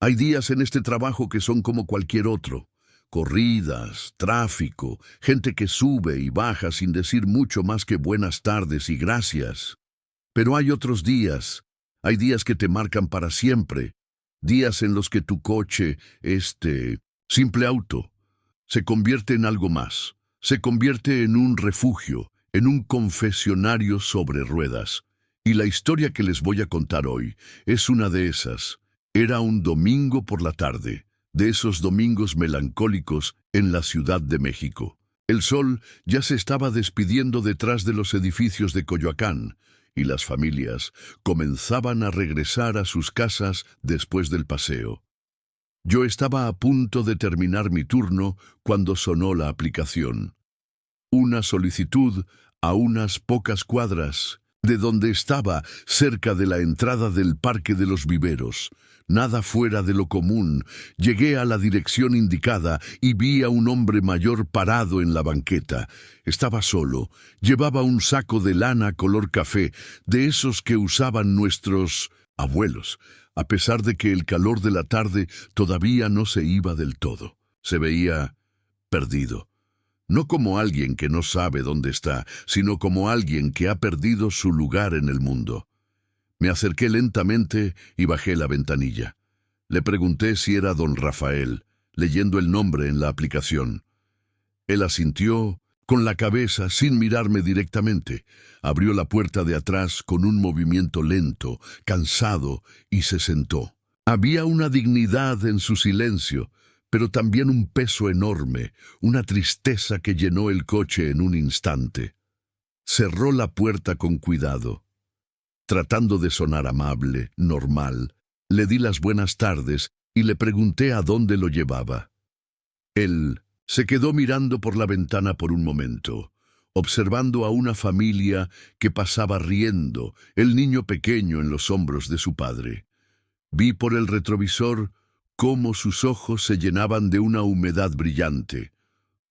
Hay días en este trabajo que son como cualquier otro. Corridas, tráfico, gente que sube y baja sin decir mucho más que buenas tardes y gracias. Pero hay días que te marcan para siempre, días en los que tu coche, simple auto, se convierte en algo más, se convierte en un refugio, en un confesionario sobre ruedas. Y la historia que les voy a contar hoy es una de esas. Era un domingo por la tarde, de esos domingos melancólicos en la Ciudad de México. El sol ya se estaba despidiendo detrás de los edificios de Coyoacán, y las familias comenzaban a regresar a sus casas después del paseo. Yo estaba a punto de terminar mi turno cuando sonó la aplicación. Una solicitud a unas pocas cuadras de donde estaba, cerca de la entrada del Parque de los Viveros. Nada fuera de lo común. Llegué a la dirección indicada y vi a un hombre mayor parado en la banqueta. Estaba solo. Llevaba un saco de lana color café, de esos que usaban nuestros abuelos, a pesar de que el calor de la tarde todavía no se iba del todo. Se veía perdido. No como alguien que no sabe dónde está, sino como alguien que ha perdido su lugar en el mundo. Me acerqué lentamente y bajé la ventanilla. Le pregunté si era don Rafael, leyendo el nombre en la aplicación. Él asintió con la cabeza sin mirarme directamente. Abrió la puerta de atrás con un movimiento lento, cansado, y se sentó. Había una dignidad en su silencio, pero también un peso enorme, una tristeza que llenó el coche en un instante. Cerró la puerta con cuidado. Tratando de sonar amable, normal, le di las buenas tardes y le pregunté a dónde lo llevaba. Él se quedó mirando por la ventana por un momento, observando a una familia que pasaba riendo, el niño pequeño en los hombros de su padre. Vi por el retrovisor cómo sus ojos se llenaban de una humedad brillante.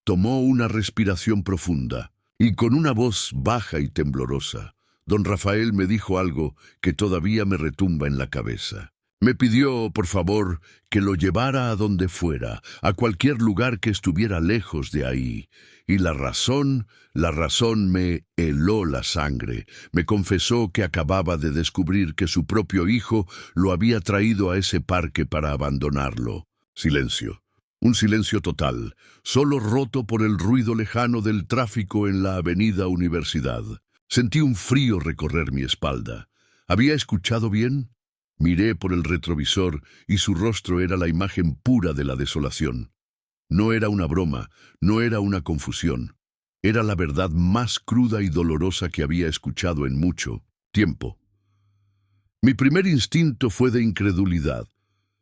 Tomó una respiración profunda y con una voz baja y temblorosa, don Rafael me dijo algo que todavía me retumba en la cabeza. Me pidió, por favor, que lo llevara a donde fuera, a cualquier lugar que estuviera lejos de ahí. Y la razón me heló la sangre. Me confesó que acababa de descubrir que su propio hijo lo había traído a ese parque para abandonarlo. Silencio. Un silencio total, solo roto por el ruido lejano del tráfico en la avenida Universidad. Sentí un frío recorrer mi espalda. ¿Había escuchado bien? Miré por el retrovisor y su rostro era la imagen pura de la desolación. No era una broma, no era una confusión. Era la verdad más cruda y dolorosa que había escuchado en mucho tiempo. Mi primer instinto fue de incredulidad.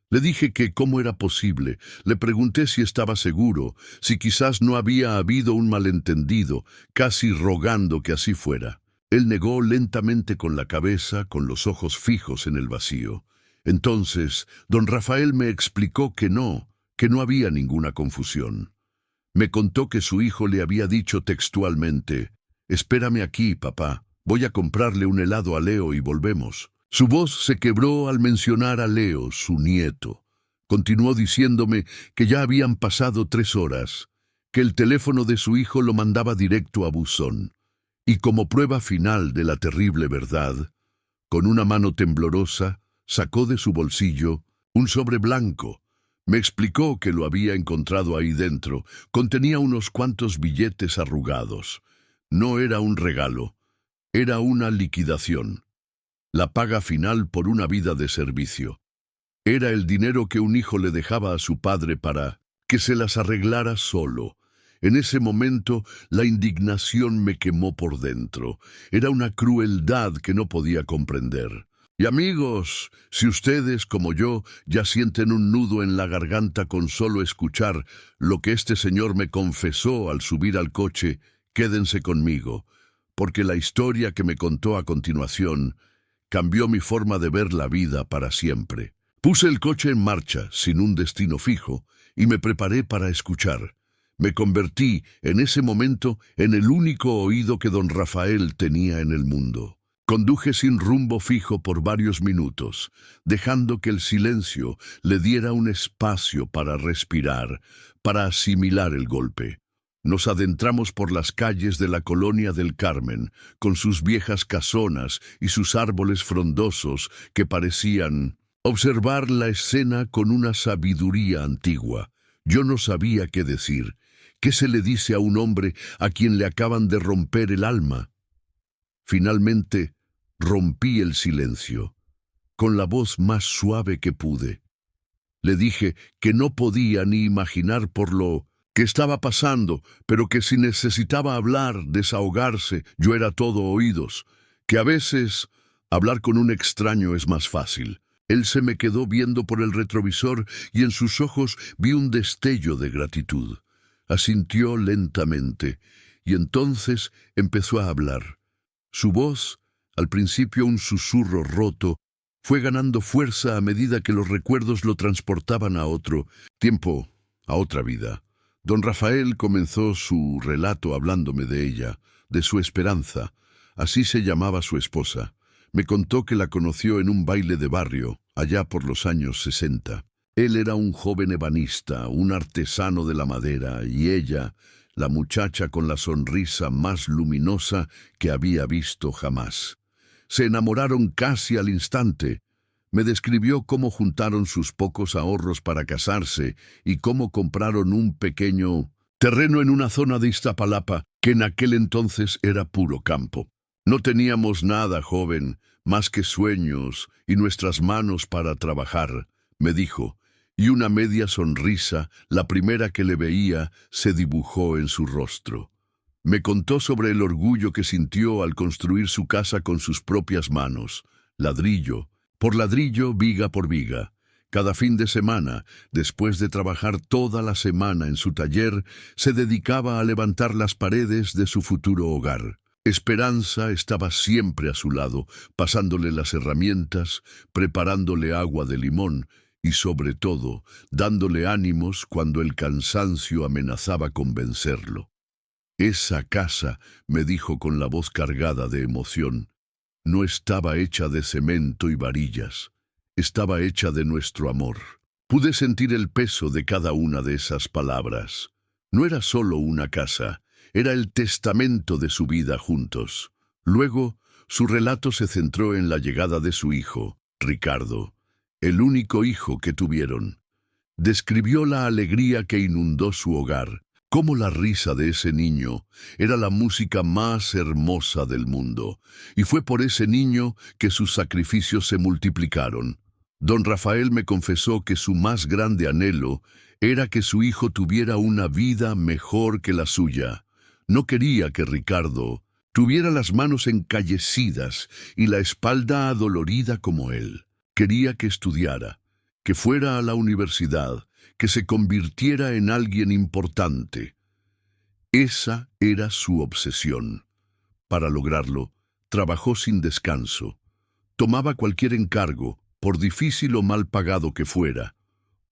Le dije que cómo era posible, le pregunté si estaba seguro, si quizás no había habido un malentendido, casi rogando que así fuera. Él negó lentamente con la cabeza, con los ojos fijos en el vacío. Entonces, don Rafael me explicó que no había ninguna confusión. Me contó que su hijo le había dicho textualmente: «Espérame aquí, papá, voy a comprarle un helado a Leo y volvemos». Su voz se quebró al mencionar a Leo, su nieto. Continuó diciéndome que ya habían pasado 3 horas, que el teléfono de su hijo lo mandaba directo a buzón. Y como prueba final de la terrible verdad, con una mano temblorosa, sacó de su bolsillo un sobre blanco. Me explicó que lo había encontrado ahí dentro. Contenía unos cuantos billetes arrugados. No era un regalo, era una liquidación. La paga final por una vida de servicio. Era el dinero que un hijo le dejaba a su padre para que se las arreglara solo. En ese momento, la indignación me quemó por dentro. Era una crueldad que no podía comprender. Y amigos, si ustedes, como yo, ya sienten un nudo en la garganta con solo escuchar lo que este señor me confesó al subir al coche, quédense conmigo, porque la historia que me contó a continuación cambió mi forma de ver la vida para siempre. Puse el coche en marcha, sin un destino fijo, y me preparé para escuchar. Me convertí, en ese momento, en el único oído que don Rafael tenía en el mundo. Conduje sin rumbo fijo por varios minutos, dejando que el silencio le diera un espacio para respirar, para asimilar el golpe. Nos adentramos por las calles de la colonia del Carmen, con sus viejas casonas y sus árboles frondosos que parecían observar la escena con una sabiduría antigua. Yo no sabía qué decir. ¿Qué se le dice a un hombre a quien le acaban de romper el alma? Finalmente, rompí el silencio, con la voz más suave que pude. Le dije que no podía ni imaginar por lo que estaba pasando, pero que si necesitaba hablar, desahogarse, yo era todo oídos, que a veces hablar con un extraño es más fácil. Él se me quedó viendo por el retrovisor y en sus ojos vi un destello de gratitud. Asintió lentamente y entonces empezó a hablar. Su voz, al principio un susurro roto, fue ganando fuerza a medida que los recuerdos lo transportaban a otro tiempo, a otra vida. Don Rafael comenzó su relato hablándome de ella, de su Esperanza, así se llamaba su esposa. Me contó que la conoció en un baile de barrio, allá por los años 60. Él era un joven ebanista, un artesano de la madera, y ella, la muchacha con la sonrisa más luminosa que había visto jamás. Se enamoraron casi al instante. Me describió cómo juntaron sus pocos ahorros para casarse y cómo compraron un pequeño terreno en una zona de Iztapalapa que en aquel entonces era puro campo. No teníamos nada, joven, más que sueños y nuestras manos para trabajar, me dijo, y una media sonrisa, la primera que le veía, se dibujó en su rostro. Me contó sobre el orgullo que sintió al construir su casa con sus propias manos, ladrillo por ladrillo, viga por viga. Cada fin de semana, después de trabajar toda la semana en su taller, se dedicaba a levantar las paredes de su futuro hogar. Esperanza estaba siempre a su lado, pasándole las herramientas, preparándole agua de limón y, sobre todo, dándole ánimos cuando el cansancio amenazaba con vencerlo. Esa casa, me dijo con la voz cargada de emoción, no estaba hecha de cemento y varillas, estaba hecha de nuestro amor. Pude sentir el peso de cada una de esas palabras. No era solo una casa, era el testamento de su vida juntos. Luego, su relato se centró en la llegada de su hijo, Ricardo, el único hijo que tuvieron. Describió la alegría que inundó su hogar, cómo la risa de ese niño era la música más hermosa del mundo, y fue por ese niño que sus sacrificios se multiplicaron. Don Rafael me confesó que su más grande anhelo era que su hijo tuviera una vida mejor que la suya. No quería que Ricardo tuviera las manos encallecidas y la espalda adolorida como él. Quería que estudiara, que fuera a la universidad, que se convirtiera en alguien importante. Esa era su obsesión. Para lograrlo, trabajó sin descanso. Tomaba cualquier encargo, por difícil o mal pagado que fuera.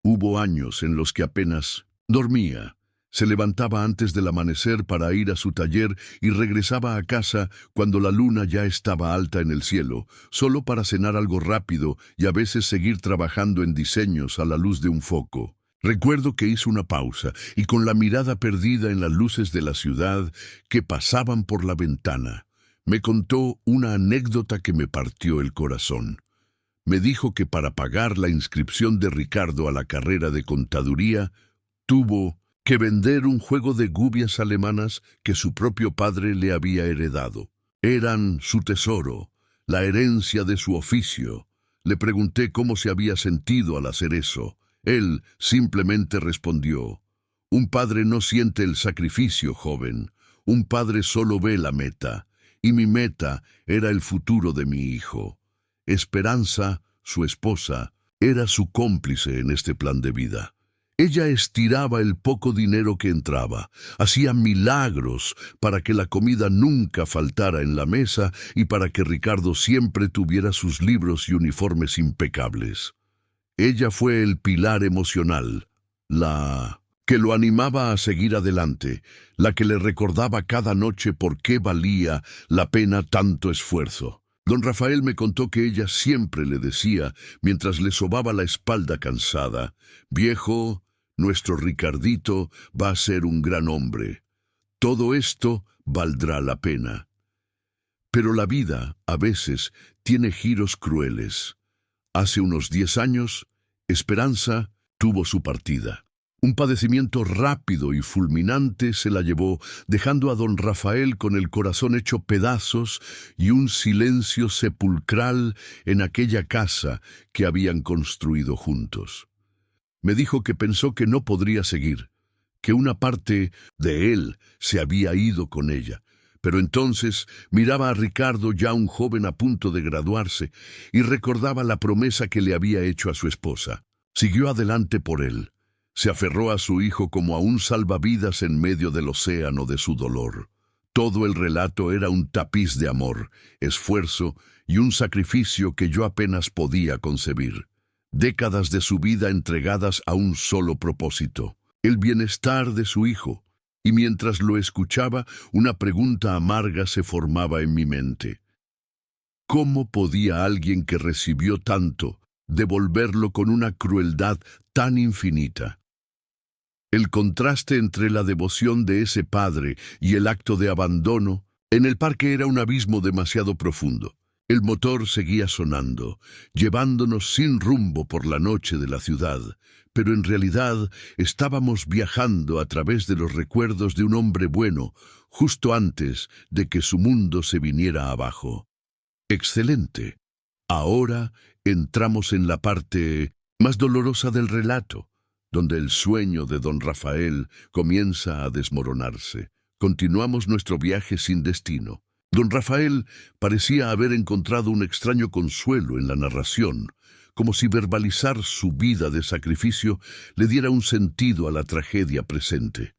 Hubo años en los que apenas dormía. Se levantaba antes del amanecer para ir a su taller y regresaba a casa cuando la luna ya estaba alta en el cielo, solo para cenar algo rápido y a veces seguir trabajando en diseños a la luz de un foco. Recuerdo que hizo una pausa y con la mirada perdida en las luces de la ciudad que pasaban por la ventana, me contó una anécdota que me partió el corazón. Me dijo que para pagar la inscripción de Ricardo a la carrera de contaduría, tuvo que vender un juego de gubias alemanas que su propio padre le había heredado. Eran su tesoro, la herencia de su oficio. Le pregunté cómo se había sentido al hacer eso. Él simplemente respondió: un padre no siente el sacrificio, joven. Un padre solo ve la meta, y mi meta era el futuro de mi hijo. Esperanza, su esposa, era su cómplice en este plan de vida. Ella estiraba el poco dinero que entraba, hacía milagros para que la comida nunca faltara en la mesa y para que Ricardo siempre tuviera sus libros y uniformes impecables. Ella fue el pilar emocional, la que lo animaba a seguir adelante, la que le recordaba cada noche por qué valía la pena tanto esfuerzo. Don Rafael me contó que ella siempre le decía, mientras le sobaba la espalda cansada: «Viejo, nuestro Ricardito va a ser un gran hombre. Todo esto valdrá la pena». Pero la vida, a veces, tiene giros crueles. Hace unos 10 años, Esperanza tuvo su partida. Un padecimiento rápido y fulminante se la llevó, dejando a don Rafael con el corazón hecho pedazos y un silencio sepulcral en aquella casa que habían construido juntos. Me dijo que pensó que no podría seguir, que una parte de él se había ido con ella. Pero entonces miraba a Ricardo, ya un joven a punto de graduarse, y recordaba la promesa que le había hecho a su esposa. Siguió adelante por él. Se aferró a su hijo como a un salvavidas en medio del océano de su dolor. Todo el relato era un tapiz de amor, esfuerzo y un sacrificio que yo apenas podía concebir. Décadas de su vida entregadas a un solo propósito: el bienestar de su hijo. Y mientras lo escuchaba, una pregunta amarga se formaba en mi mente. ¿Cómo podía alguien que recibió tanto devolverlo con una crueldad tan infinita? El contraste entre la devoción de ese padre y el acto de abandono en el parque era un abismo demasiado profundo. El motor seguía sonando, llevándonos sin rumbo por la noche de la ciudad, pero en realidad estábamos viajando a través de los recuerdos de un hombre bueno, justo antes de que su mundo se viniera abajo. Excelente. Ahora entramos en la parte más dolorosa del relato, donde el sueño de don Rafael comienza a desmoronarse. Continuamos nuestro viaje sin destino. Don Rafael parecía haber encontrado un extraño consuelo en la narración, como si verbalizar su vida de sacrificio le diera un sentido a la tragedia presente.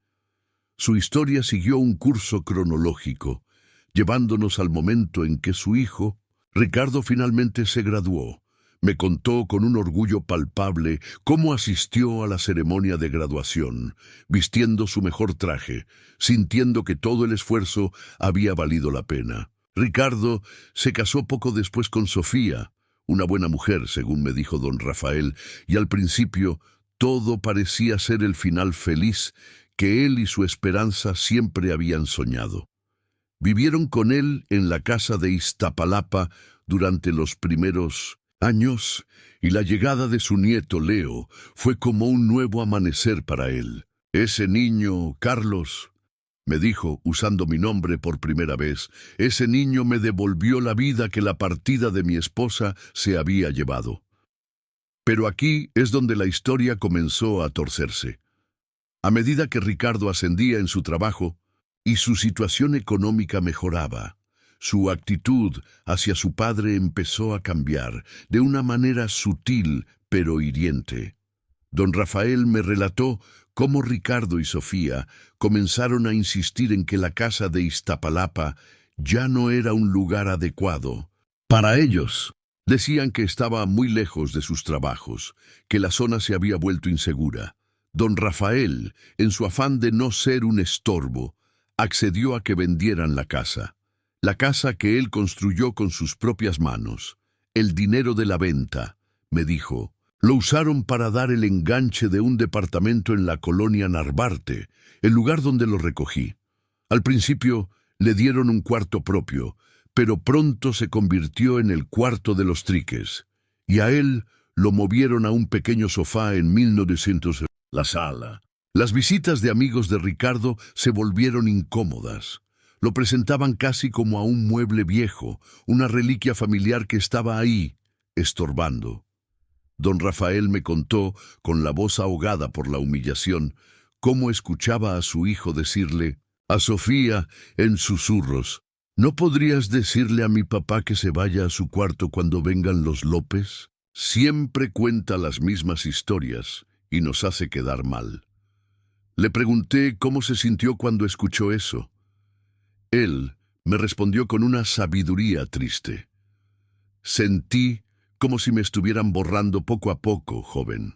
Su historia siguió un curso cronológico, llevándonos al momento en que su hijo, Ricardo, finalmente se graduó. Me contó con un orgullo palpable cómo asistió a la ceremonia de graduación, vistiendo su mejor traje, sintiendo que todo el esfuerzo había valido la pena. Ricardo se casó poco después con Sofía, una buena mujer, según me dijo don Rafael, y al principio todo parecía ser el final feliz que él y su Esperanza siempre habían soñado. Vivieron con él en la casa de Iztapalapa durante los primeros años, y la llegada de su nieto Leo fue como un nuevo amanecer para él. «Ese niño, Carlos», me dijo, usando mi nombre por primera vez, «ese niño me devolvió la vida que la partida de mi esposa se había llevado». Pero aquí es donde la historia comenzó a torcerse. A medida que Ricardo ascendía en su trabajo y su situación económica mejoraba, su actitud hacia su padre empezó a cambiar de una manera sutil pero hiriente. Don Rafael me relató cómo Ricardo y Sofía comenzaron a insistir en que la casa de Iztapalapa ya no era un lugar adecuado para ellos. Decían que estaba muy lejos de sus trabajos, que la zona se había vuelto insegura. Don Rafael, en su afán de no ser un estorbo, accedió a que vendieran la casa que él construyó con sus propias manos. El dinero de la venta, me dijo, lo usaron para dar el enganche de un departamento en la colonia Narvarte, el lugar donde lo recogí. Al principio le dieron un cuarto propio, pero pronto se convirtió en el cuarto de los triques, y a él lo movieron a un pequeño sofá en 1900. La sala. Las visitas de amigos de Ricardo se volvieron incómodas. Lo presentaban casi como a un mueble viejo, una reliquia familiar que estaba ahí, estorbando. Don Rafael me contó, con la voz ahogada por la humillación, cómo escuchaba a su hijo decirle a Sofía en susurros: «¿No podrías decirle a mi papá que se vaya a su cuarto cuando vengan los López? Siempre cuenta las mismas historias y nos hace quedar mal». Le pregunté cómo se sintió cuando escuchó eso. Él me respondió con una sabiduría triste: «Sentí como si me estuvieran borrando poco a poco, joven.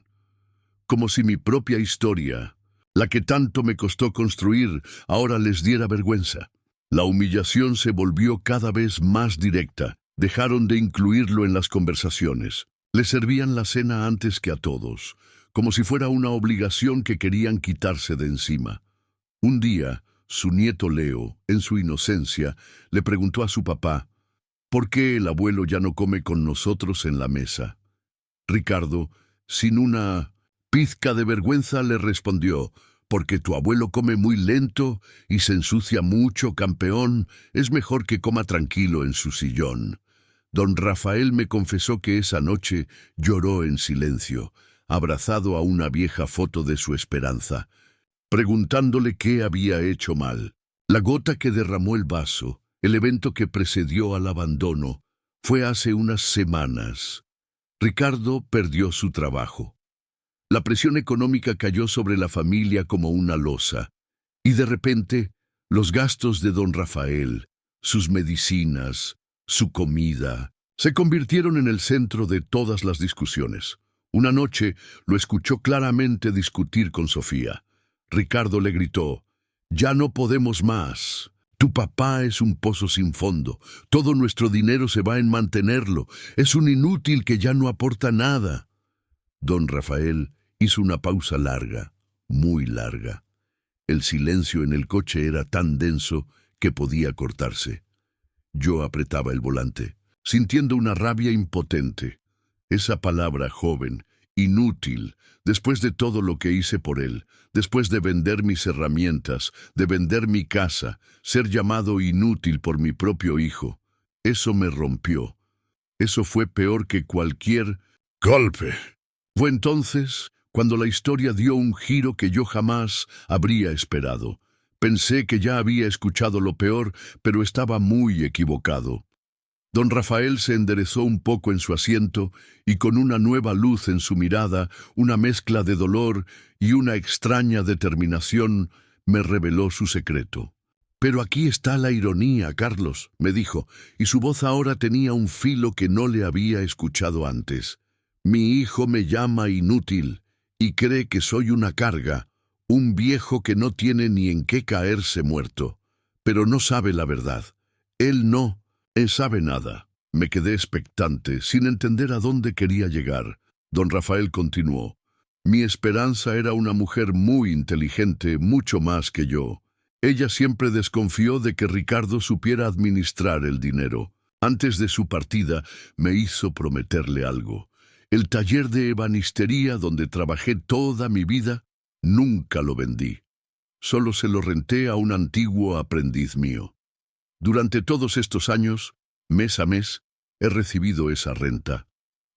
Como si mi propia historia, la que tanto me costó construir, ahora les diera vergüenza». La humillación se volvió cada vez más directa, Dejaron de incluirlo en las conversaciones. Le servían la cena antes que a todos, como si fuera una obligación que querían quitarse de encima. Un día, su nieto Leo, en su inocencia, le preguntó a su papá, ¿por qué el abuelo ya no come con nosotros en la mesa? Ricardo, sin una pizca de vergüenza, le respondió, porque tu abuelo come muy lento y se ensucia mucho, campeón, es mejor que coma tranquilo en su sillón. Don Rafael me confesó que esa noche lloró en silencio, abrazado a una vieja foto de su esperanza, preguntándole qué había hecho mal. La gota que derramó el vaso, el evento que precedió al abandono, fue hace unas semanas. Ricardo perdió su trabajo. La presión económica cayó sobre la familia como una losa, y de repente, los gastos de don Rafael, sus medicinas, su comida, se convirtieron en el centro de todas las discusiones. Una noche lo escuchó claramente discutir con Sofía. Ricardo le gritó, «Ya no podemos más. Tu papá es un pozo sin fondo. Todo nuestro dinero se va en mantenerlo. Es un inútil que ya no aporta nada». Don Rafael hizo una pausa larga, muy larga. El silencio en el coche era tan denso que podía cortarse. Yo apretaba el volante, sintiendo una rabia impotente. Esa palabra, joven, inútil, después de todo lo que hice por él, después de vender mis herramientas, de vender mi casa, ser llamado inútil por mi propio hijo, eso me rompió. Eso fue peor que cualquier golpe. Fue entonces cuando la historia dio un giro que yo jamás habría esperado. Pensé que ya había escuchado lo peor, pero estaba muy equivocado. Don Rafael se enderezó un poco en su asiento y con una nueva luz en su mirada, una mezcla de dolor y una extraña determinación, me reveló su secreto. «Pero aquí está la ironía, Carlos», me dijo, y su voz ahora tenía un filo que no le había escuchado antes. «Mi hijo me llama inútil y cree que soy una carga, un viejo que no tiene ni en qué caerse muerto. Pero no sabe la verdad. Él no sabe nada». Me quedé expectante, sin entender a dónde quería llegar. Don Rafael continuó. «Mi esperanza era una mujer muy inteligente, mucho más que yo. Ella siempre desconfió de que Ricardo supiera administrar el dinero. Antes de su partida, me hizo prometerle algo. El taller de ebanistería donde trabajé toda mi vida, nunca lo vendí. Solo se lo renté a un antiguo aprendiz mío. Durante todos estos años, mes a mes, he recibido esa renta.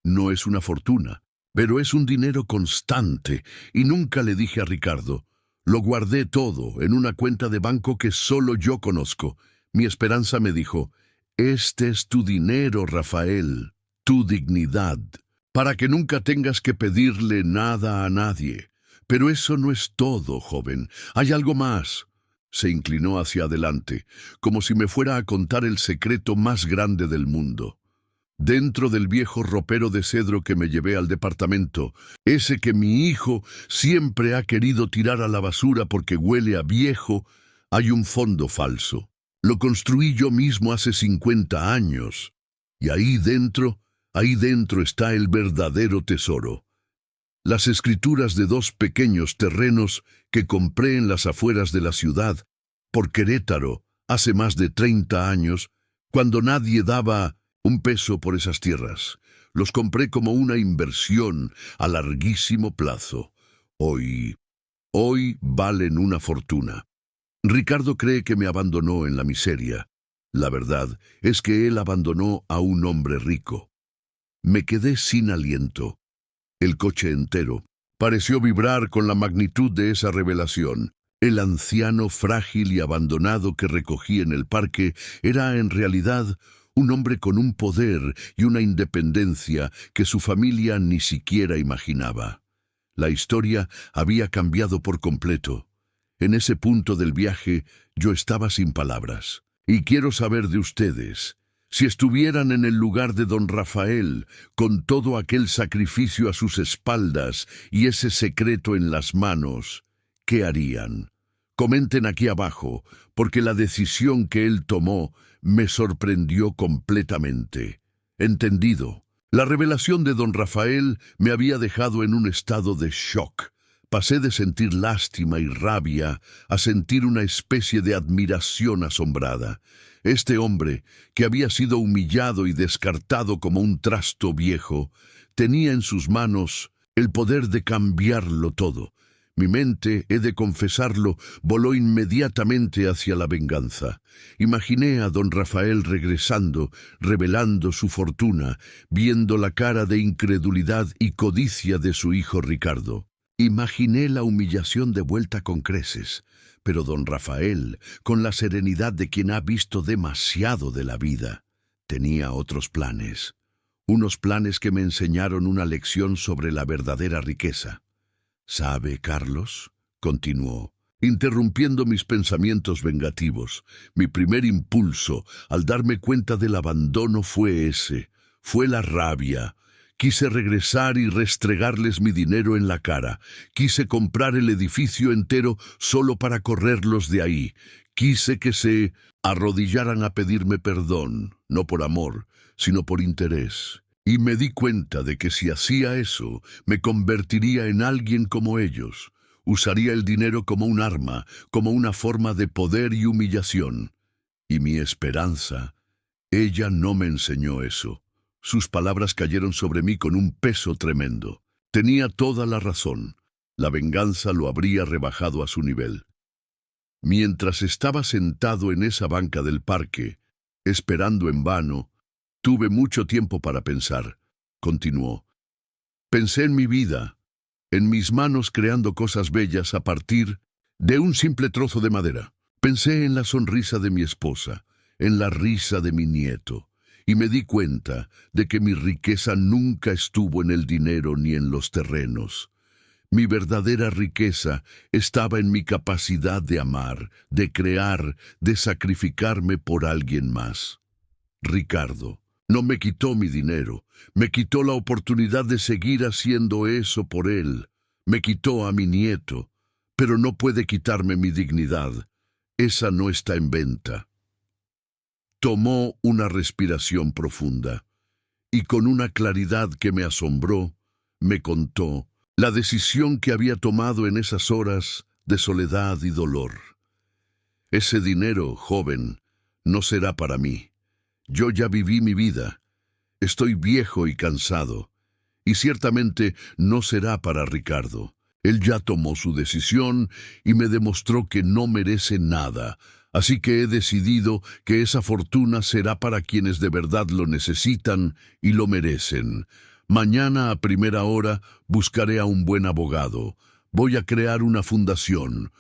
No es una fortuna, pero es un dinero constante, y nunca le dije a Ricardo. Lo guardé todo en una cuenta de banco que solo yo conozco. Mi esperanza me dijo, «Este es tu dinero, Rafael, tu dignidad, para que nunca tengas que pedirle nada a nadie. Pero eso no es todo, joven. Hay algo más». Se inclinó hacia adelante, como si me fuera a contar el secreto más grande del mundo. Dentro del viejo ropero de cedro que me llevé al departamento, ese que mi hijo siempre ha querido tirar a la basura porque huele a viejo, hay un fondo falso. Lo construí yo mismo hace 50 años. Y ahí dentro está el verdadero tesoro. Las escrituras de 2 pequeños terrenos que compré en las afueras de la ciudad, por Querétaro, hace más de 30 años, cuando nadie daba un peso por esas tierras. Los compré como una inversión a larguísimo plazo. Hoy valen una fortuna. Ricardo cree que me abandonó en la miseria. La verdad es que él abandonó a un hombre rico. Me quedé sin aliento. El coche entero pareció vibrar con la magnitud de esa revelación. El anciano frágil y abandonado que recogí en el parque era en realidad un hombre con un poder y una independencia que su familia ni siquiera imaginaba. La historia había cambiado por completo. En ese punto del viaje yo estaba sin palabras. Y quiero saber de ustedes, si estuvieran en el lugar de don Rafael, con todo aquel sacrificio a sus espaldas y ese secreto en las manos, ¿qué harían? Comenten aquí abajo, porque la decisión que él tomó me sorprendió completamente. Entendido. La revelación de don Rafael me había dejado en un estado de shock. Pasé de sentir lástima y rabia a sentir una especie de admiración asombrada. Este hombre, que había sido humillado y descartado como un trasto viejo, tenía en sus manos el poder de cambiarlo todo. Mi mente, he de confesarlo, voló inmediatamente hacia la venganza. Imaginé a don Rafael regresando, revelando su fortuna, viendo la cara de incredulidad y codicia de su hijo Ricardo. Imaginé la humillación de vuelta con creces, pero don Rafael, con la serenidad de quien ha visto demasiado de la vida, tenía otros planes. Unos planes que me enseñaron una lección sobre la verdadera riqueza. ¿Sabe, Carlos?, continuó, interrumpiendo mis pensamientos vengativos. Mi primer impulso, al darme cuenta del abandono, fue ese. Fue la rabia. Quise regresar y restregarles mi dinero en la cara. Quise comprar el edificio entero solo para correrlos de ahí. Quise que se arrodillaran a pedirme perdón, no por amor, sino por interés. Y me di cuenta de que si hacía eso, me convertiría en alguien como ellos. Usaría el dinero como un arma, como una forma de poder y humillación. Y mi esperanza, ella no me enseñó eso. Sus palabras cayeron sobre mí con un peso tremendo. Tenía toda la razón. La venganza lo habría rebajado a su nivel. Mientras estaba sentado en esa banca del parque, esperando en vano, tuve mucho tiempo para pensar. Continuó. Pensé en mi vida, en mis manos creando cosas bellas a partir de un simple trozo de madera. Pensé en la sonrisa de mi esposa, en la risa de mi nieto, y me di cuenta de que mi riqueza nunca estuvo en el dinero ni en los terrenos. Mi verdadera riqueza estaba en mi capacidad de amar, de crear, de sacrificarme por alguien más. Ricardo no me quitó mi dinero, me quitó la oportunidad de seguir haciendo eso por él, me quitó a mi nieto, pero no puede quitarme mi dignidad. Esa no está en venta. Tomó una respiración profunda y con una claridad que me asombró, me contó la decisión que había tomado en esas horas de soledad y dolor. Ese dinero, joven, no será para mí. Yo ya viví mi vida. Estoy viejo y cansado. Y ciertamente no será para Ricardo. Él ya tomó su decisión y me demostró que no merece nada. Así que he decidido que esa fortuna será para quienes de verdad lo necesitan y lo merecen. Mañana a primera hora buscaré a un buen abogado. Voy a crear una fundación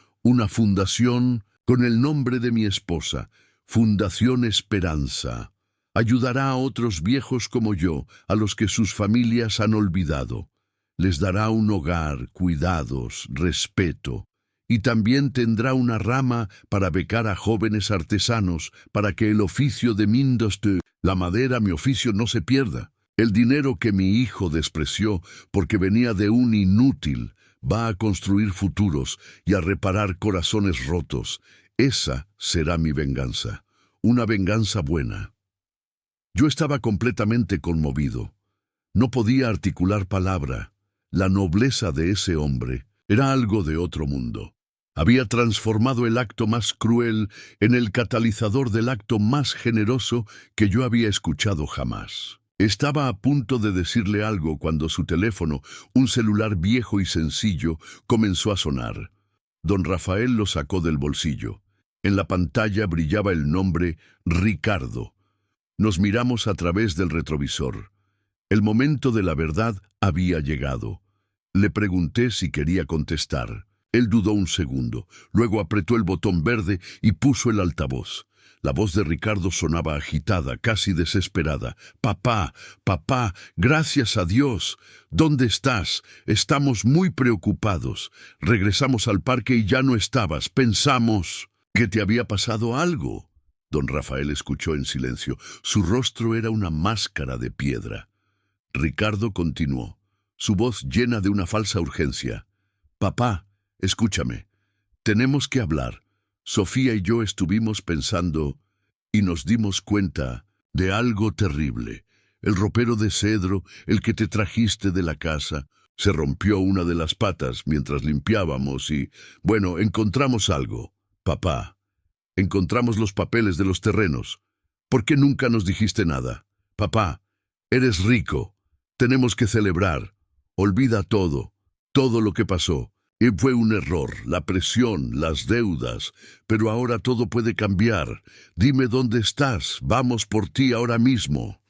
con el nombre de mi esposa, Fundación Esperanza. Ayudará a otros viejos como yo, a los que sus familias han olvidado. Les dará un hogar, cuidados, respeto. Y también tendrá una rama para becar a jóvenes artesanos, para que el oficio de mi industria, la madera, mi oficio, no se pierda. El dinero que mi hijo despreció porque venía de un inútil, va a construir futuros y a reparar corazones rotos. Esa será mi venganza, una venganza buena. Yo estaba completamente conmovido. No podía articular palabra. La nobleza de ese hombre era algo de otro mundo. Había transformado el acto más cruel en el catalizador del acto más generoso que yo había escuchado jamás. Estaba a punto de decirle algo cuando su teléfono, un celular viejo y sencillo, comenzó a sonar. Don Rafael lo sacó del bolsillo. En la pantalla brillaba el nombre Ricardo. Nos miramos a través del retrovisor. El momento de la verdad había llegado. Le pregunté si quería contestar. Él dudó un segundo, luego apretó el botón verde y puso el altavoz. La voz de Ricardo sonaba agitada, casi desesperada. «Papá, papá, gracias a Dios. ¿Dónde estás? Estamos muy preocupados. Regresamos al parque y ya no estabas. Pensamos que te había pasado algo». Don Rafael escuchó en silencio. Su rostro era una máscara de piedra. Ricardo continuó, su voz llena de una falsa urgencia. «Papá, escúchame. Tenemos que hablar. Sofía y yo estuvimos pensando y nos dimos cuenta de algo terrible. El ropero de cedro, el que te trajiste de la casa, se rompió una de las patas mientras limpiábamos y, bueno, encontramos algo. Papá, encontramos los papeles de los terrenos. ¿Por qué nunca nos dijiste nada? Papá, eres rico. Tenemos que celebrar. Olvida todo, todo lo que pasó. Y fue un error, la presión, las deudas. Pero ahora todo puede cambiar. Dime dónde estás. Vamos por ti ahora mismo.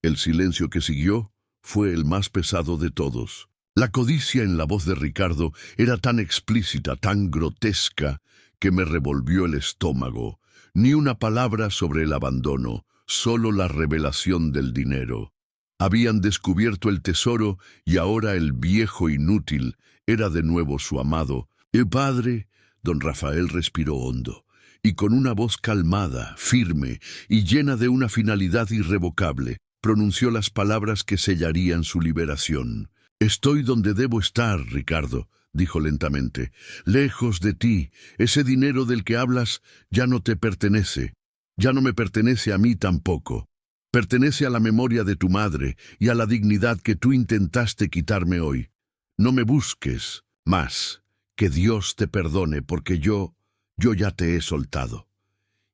El silencio que siguió fue el más pesado de todos. La codicia en la voz de Ricardo era tan explícita, tan grotesca, que me revolvió el estómago. Ni una palabra sobre el abandono, solo la revelación del dinero. Habían descubierto el tesoro y ahora el viejo inútil era de nuevo su amado. El padre, don Rafael respiró hondo, y con una voz calmada, firme y llena de una finalidad irrevocable, pronunció las palabras que sellarían su liberación. «Estoy donde debo estar, Ricardo», dijo lentamente. «Lejos de ti. Ese dinero del que hablas ya no te pertenece. Ya no me pertenece a mí tampoco. Pertenece a la memoria de tu madre y a la dignidad que tú intentaste quitarme hoy. No me busques más. Que Dios te perdone, porque yo ya te he soltado».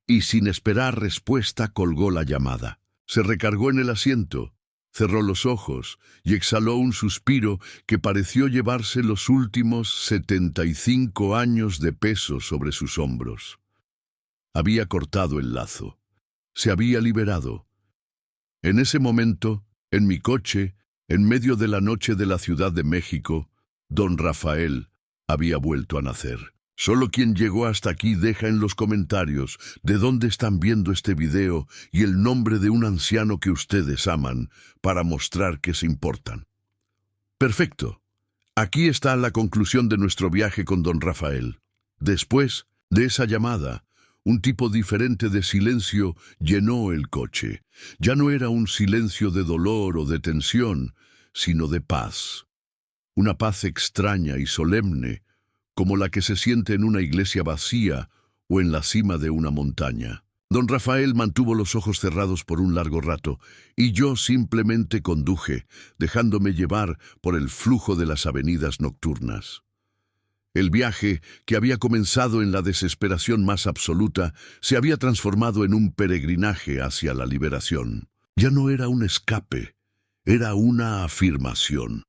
Y sin esperar respuesta colgó la llamada. Se recargó en el asiento, cerró los ojos y exhaló un suspiro que pareció llevarse los últimos 75 años de peso sobre sus hombros. Había cortado el lazo. Se había liberado. En ese momento, en mi coche, en medio de la noche de la Ciudad de México, don Rafael había vuelto a nacer. Solo quien llegó hasta aquí deja en los comentarios de dónde están viendo este video y el nombre de un anciano que ustedes aman para mostrar que se importan. Perfecto. Aquí está la conclusión de nuestro viaje con don Rafael. Después de esa llamada, un tipo diferente de silencio llenó el coche. Ya no era un silencio de dolor o de tensión, sino de paz. Una paz extraña y solemne, como la que se siente en una iglesia vacía o en la cima de una montaña. Don Rafael mantuvo los ojos cerrados por un largo rato, y yo simplemente conduje, dejándome llevar por el flujo de las avenidas nocturnas. El viaje, que había comenzado en la desesperación más absoluta, se había transformado en un peregrinaje hacia la liberación. Ya no era un escape, era una afirmación.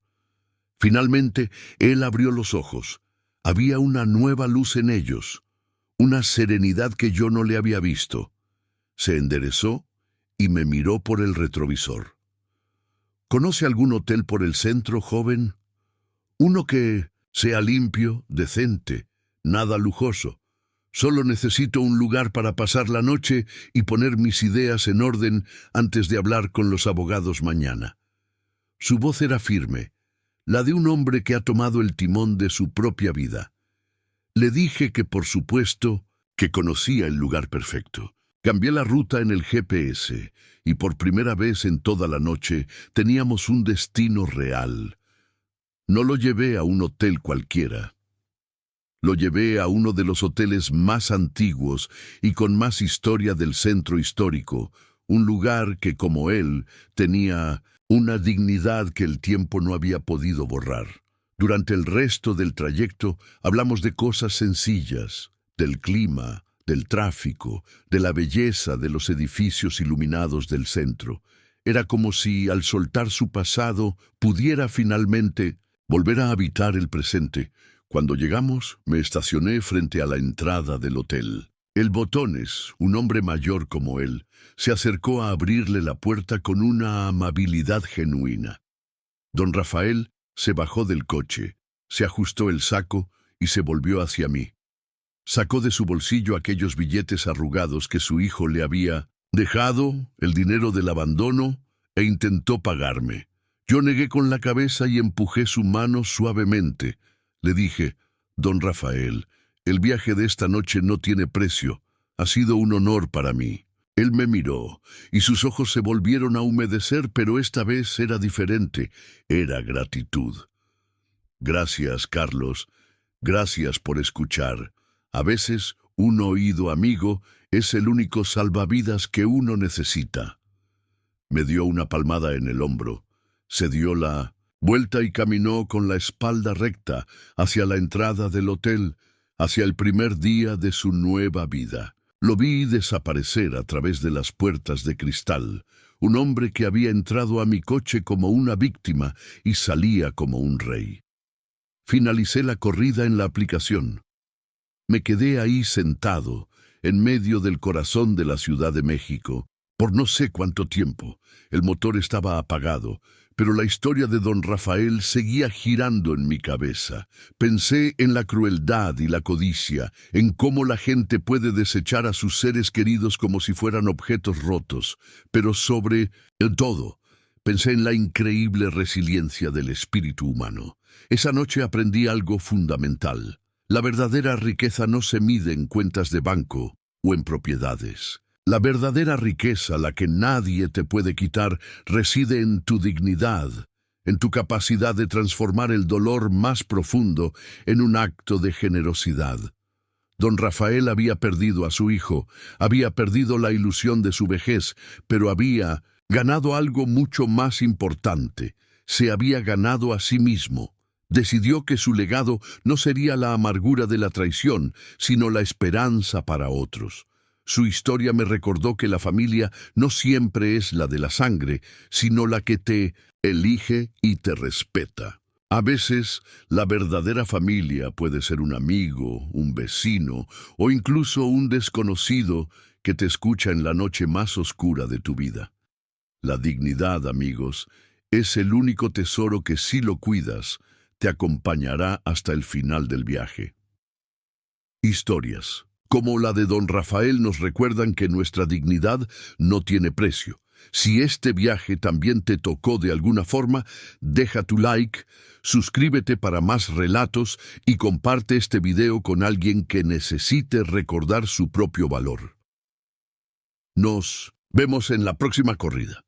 Finalmente, él abrió los ojos. Había una nueva luz en ellos, una serenidad que yo no le había visto. Se enderezó y me miró por el retrovisor. ¿Conoce algún hotel por el centro, joven? Uno que sea limpio, decente, nada lujoso. Solo necesito un lugar para pasar la noche y poner mis ideas en orden antes de hablar con los abogados mañana. Su voz era firme, la de un hombre que ha tomado el timón de su propia vida. Le dije que, por supuesto, que conocía el lugar perfecto. Cambié la ruta en el GPS y por primera vez en toda la noche teníamos un destino real. No lo llevé a un hotel cualquiera. Lo llevé a uno de los hoteles más antiguos y con más historia del centro histórico, un lugar que, como él, tenía una dignidad que el tiempo no había podido borrar. Durante el resto del trayecto hablamos de cosas sencillas, del clima, del tráfico, de la belleza de los edificios iluminados del centro. Era como si, al soltar su pasado, pudiera finalmente volver a habitar el presente. Cuando llegamos, me estacioné frente a la entrada del hotel. El Botones, un hombre mayor como él, se acercó a abrirle la puerta con una amabilidad genuina. Don Rafael se bajó del coche, se ajustó el saco y se volvió hacia mí. Sacó de su bolsillo aquellos billetes arrugados que su hijo le había dejado, el dinero del abandono, e intentó pagarme. Yo negué con la cabeza y empujé su mano suavemente. Le dije: «Don Rafael, el viaje de esta noche no tiene precio. Ha sido un honor para mí». Él me miró, y sus ojos se volvieron a humedecer, pero esta vez era diferente. Era gratitud. «Gracias, Carlos. Gracias por escuchar. A veces, un oído amigo es el único salvavidas que uno necesita. Me dio una palmada en el hombro, se dio la vuelta y caminó con la espalda recta hacia la entrada del hotel, hacia el primer día de su nueva vida. Lo vi desaparecer a través de las puertas de cristal, un hombre que había entrado a mi coche como una víctima y salía como un rey. Finalicé la corrida en la aplicación. Me quedé ahí sentado, en medio del corazón de la Ciudad de México, por no sé cuánto tiempo. El motor estaba apagado, pero la historia de don Rafael seguía girando en mi cabeza. Pensé en la crueldad y la codicia, en cómo la gente puede desechar a sus seres queridos como si fueran objetos rotos, pero sobre todo, pensé en la increíble resiliencia del espíritu humano. Esa noche aprendí algo fundamental. La verdadera riqueza no se mide en cuentas de banco o en propiedades. La verdadera riqueza, la que nadie te puede quitar, reside en tu dignidad, en tu capacidad de transformar el dolor más profundo en un acto de generosidad. Don Rafael había perdido a su hijo, había perdido la ilusión de su vejez, pero había ganado algo mucho más importante. Se había ganado a sí mismo. Decidió que su legado no sería la amargura de la traición, sino la esperanza para otros. Su historia me recordó que la familia no siempre es la de la sangre, sino la que te elige y te respeta. A veces, la verdadera familia puede ser un amigo, un vecino o incluso un desconocido que te escucha en la noche más oscura de tu vida. La dignidad, amigos, es el único tesoro que, si lo cuidas, te acompañará hasta el final del viaje. Historias como la de don Rafael nos recuerdan que nuestra dignidad no tiene precio. Si este viaje también te tocó de alguna forma, deja tu like, suscríbete para más relatos y comparte este video con alguien que necesite recordar su propio valor. Nos vemos en la próxima corrida.